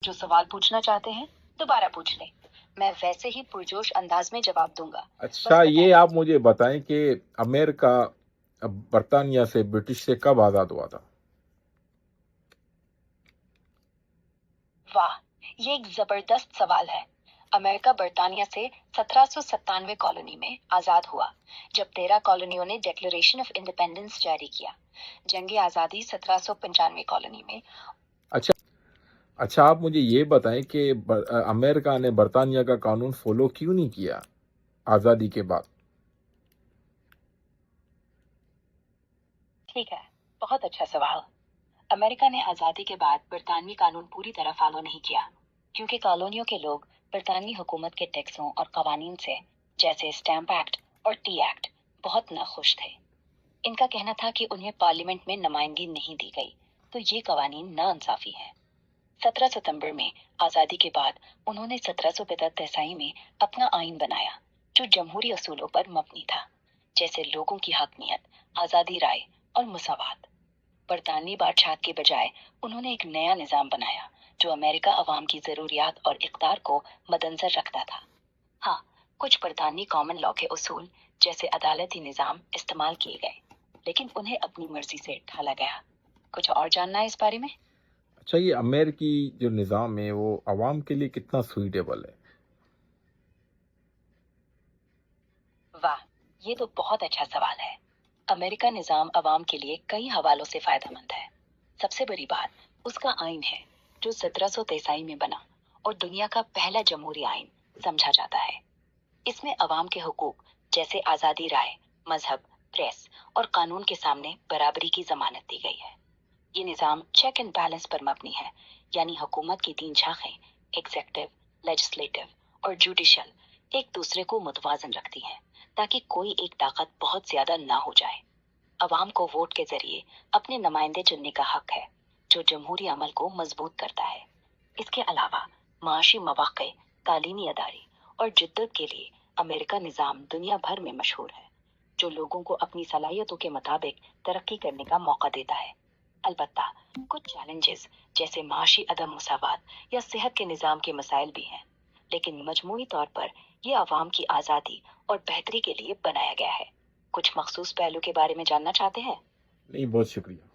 جو سوال پوچھنا چاہتے ہیں دوبارہ پوچھ لیں، میں ویسے ہی پرجوش انداز میں جواب دوں گا۔ اچھا، یہ آپ مجھے بتائیں کہ امریکہ برطانیہ سے، برٹش سے کب آزاد ہوا تھا؟ واہ، یہ ایک زبردست سوال ہے۔ امریکہ برطانیہ سے 1797 کالونی میں آزاد ہوا، جب 13 کالونیوں نے ڈکلریشن آف انڈیپینڈنس جاری کیا۔ جنگ آزادی 1795 کالونی میں۔ اچھا، آپ مجھے یہ بتائیں کہ امریکہ نے برطانیہ کا قانون فالو کیوں نہیں کیا آزادی کے بعد؟ ٹھیک ہے، بہت اچھا سوال۔ امریکہ نے آزادی کے بعد برطانوی قانون پوری طرح فالو نہیں کیا، کیونکہ کالونیوں کے لوگ برطانوی حکومت کے ٹیکسوں اور قوانین سے، جیسے اسٹیمپ ایکٹ اور ٹی ایکٹ، بہت ناخوش تھے۔ ان کا کہنا تھا کہ انہیں پارلیمنٹ میں نمائندگی نہیں دی گئی، تو یہ قوانین ناانصافی ہیں۔ 17 ستمبر میں آزادی کے بعد انہوں نے 1775 میں اپنا آئین بنایا، جو جمہوری اصولوں پر مبنی تھا، جیسے لوگوں کی حاکمیت، آزادی رائے اور مساوات۔ برطانوی بادشاہت کے بجائے انہوں نے ایک نیا نظام بنایا جو امریکہ عوام کی ضروریات اور اقدار کو مدنظر رکھتا تھا۔ ہاں، کچھ برطانوی کامن لاء کے اصول جیسے عدالتی نظام استعمال کیے گئے، لیکن انہیں اپنی مرضی سے ڈھالا گیا۔ کچھ اور جاننا ہے اس بارے میں؟ اچھا، یہ امریکی جو نظام ہے وہ عوام کے لیے کتنا سوئیٹیبل ہے؟ واہ، یہ تو بہت اچھا سوال ہے۔ امریکہ نظام عوام کے لیے کئی حوالوں سے فائدہ مند ہے۔ سب سے بڑی بات اس کا آئین ہے، جو 1723 میں بنا اور دنیا کا پہلا جمہوری آئین سمجھا جاتا ہے۔ اس میں عوام کے حقوق جیسے آزادی رائے، مذہب، پریس اور قانون کے سامنے برابری کی ضمانت دی گئی ہے۔ یہ نظام چیک اینڈ بیلنس پر مبنی ہے، یعنی حکومت کی 3 شاخیں، ایگزیکٹو، لیجسلیٹو اور جوڈیشل، ایک دوسرے کو متوازن رکھتی ہیں تاکہ کوئی ایک طاقت بہت زیادہ نہ ہو جائے۔ عوام کو ووٹ کے ذریعے اپنے نمائندے چننے کا حق ہے، جو جمہوری عمل کو مضبوط کرتا ہے۔ اس کے علاوہ معاشی مواقع، تعلیمی ادارے اور جدت کے لیے امریکہ نظام دنیا بھر میں مشہور ہے، جو لوگوں کو اپنی صلاحیتوں کے مطابق ترقی کرنے کا موقع دیتا ہے۔ البتہ کچھ چیلنجز جیسے معاشی عدم مساوات یا صحت کے نظام کے مسائل بھی ہیں، لیکن مجموعی طور پر یہ عوام کی آزادی اور بہتری کے لیے بنایا گیا ہے۔ کچھ مخصوص پہلو کے بارے میں جاننا چاہتے ہیں؟ نہیں، بہت شکریہ۔